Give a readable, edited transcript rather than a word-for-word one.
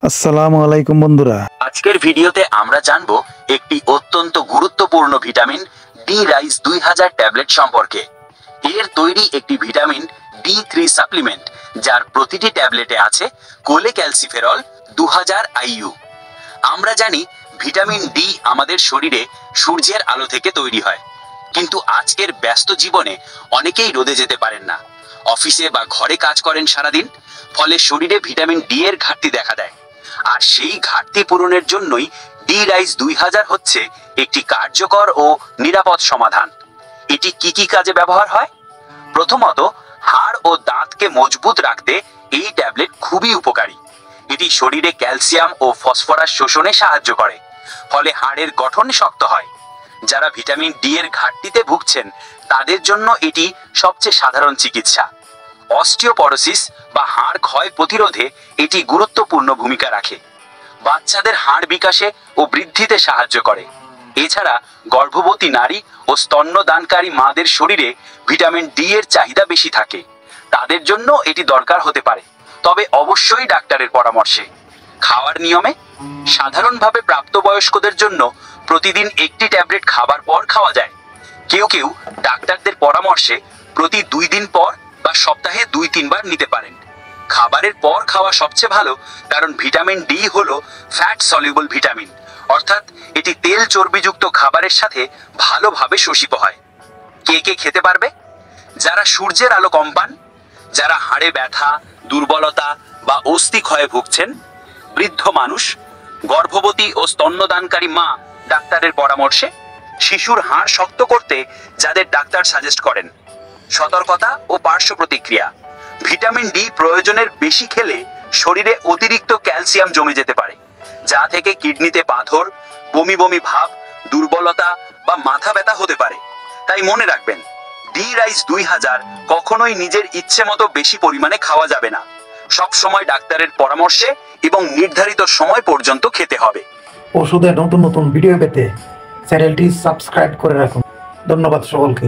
আসসালামু আলাইকুম বন্ধুরা। আজকের ভিডিওতে আমরা জানবো একটি অত্যন্ত গুরুত্বপূর্ণ ভিটামিন ডি রাইস 2000 ট্যাবলেট সম্পর্কে। এর তৈরি একটি ভিটামিন D3 সাপ্লিমেন্ট, যার প্রতিটি ট্যাবলেটে আছে কোলেক্যালসিফেরল 2000 IU। আমরা জানি ভিটামিন ডি আমাদের শরীরে সূর্যের আলো থেকে তৈরি হয়, কিন্তু আজকের ব্যস্ত জীবনে অনেকেই রোদে যেতে পারেন না, অফিসে বা ঘরে কাজ করেন সারাদিন, ফলে শরীরে ভিটামিন ডি এর ঘাটতি দেখা দেয়। আর সেই ঘাটতি পূরণের জন্যই ডি রাইস 2000 হচ্ছে একটি কার্যকর ও নিরাপদ সমাধান। এটি কি কি কাজে ব্যবহার হয়? প্রথমত, হাড় ও দাঁতকে মজবুত রাখতে এই ট্যাবলেট খুবই উপকারী। এটি শরীরে ক্যালসিয়াম ও ফসফরাস শোষণে সাহায্য করে, ফলে হাড়ের গঠন শক্ত হয়। যারা ভিটামিন ডি এর ঘাটতিতে ভুগছেন তাদের জন্য এটি সবচেয়ে সাধারণ চিকিৎসা। অস্টিওপরোসিস বা হাড় ক্ষয় প্রতিরোধে এটি গুরুত্বপূর্ণ ভূমিকা রাখে। বাচ্চাদের হাড় বিকাশে ও বৃদ্ধিতে সাহায্য করে। এছাড়া গর্ভবতী নারী ও স্তন্যদানকারী মাদের শরীরে ভিটামিন ডি এর চাহিদা বেশি থাকে, তাদের জন্য এটি দরকার হতে পারে, তবে অবশ্যই ডাক্তারের পরামর্শে। খাওয়ার নিয়মে, সাধারণভাবে প্রাপ্তবয়স্কদের জন্য প্রতিদিন একটি ট্যাবলেট খাবার পর খাওয়া যায়। কেউ কেউ ডাক্তারদের পরামর্শে প্রতি 2 দিন পর বা সপ্তাহে 2-3 বার নিতে পারেন। খাবারের পর খাওয়া সবচেয়ে ভালো, কারণ ভিটামিন ডি হলো ফ্যাট সলিউবল ভিটামিন, অর্থাৎ এটি তেল চর্বিযুক্ত খাবারের সাথে ভালোভাবে শোষিত হয়। কে কে খেতে পারবে? যারা সূর্যের আলো কম পান, যারা হাড়ে ব্যথা, দুর্বলতা বা অস্থি ক্ষয়ে ভুগছেন, বৃদ্ধ মানুষ, গর্ভবতী ও স্তন্যদানকারী মা ডাক্তারের পরামর্শে, শিশুর হাড় শক্ত করতে যাদের ডাক্তার সাজেস্ট করেন। সতর্কতা ও পার্শ্ব প্রতিক্রিয়া: ভিটামিন ডি প্রয়োজনের বেশি খেলে শরীরে অতিরিক্ত ক্যালসিয়াম জমে যেতে পারে, যা থেকে কিডনিতে পাথর, বমি বমি ভাব, দুর্বলতা বা মাথা ব্যথা হতে পারে। তাই মনে রাখবেন, ডি রাইস 2000 কখনোই নিজের ইচ্ছে মতো বেশি পরিমাণে খাওয়া যাবে না। সব সময় ডাক্তারের পরামর্শে এবং নির্ধারিত সময় পর্যন্ত খেতে হবে। ওষুধের নতুন নতুন ভিডিও পেতে চ্যানেলটি সাবস্ক্রাইব করে রাখুন। ধন্যবাদ সকলকে।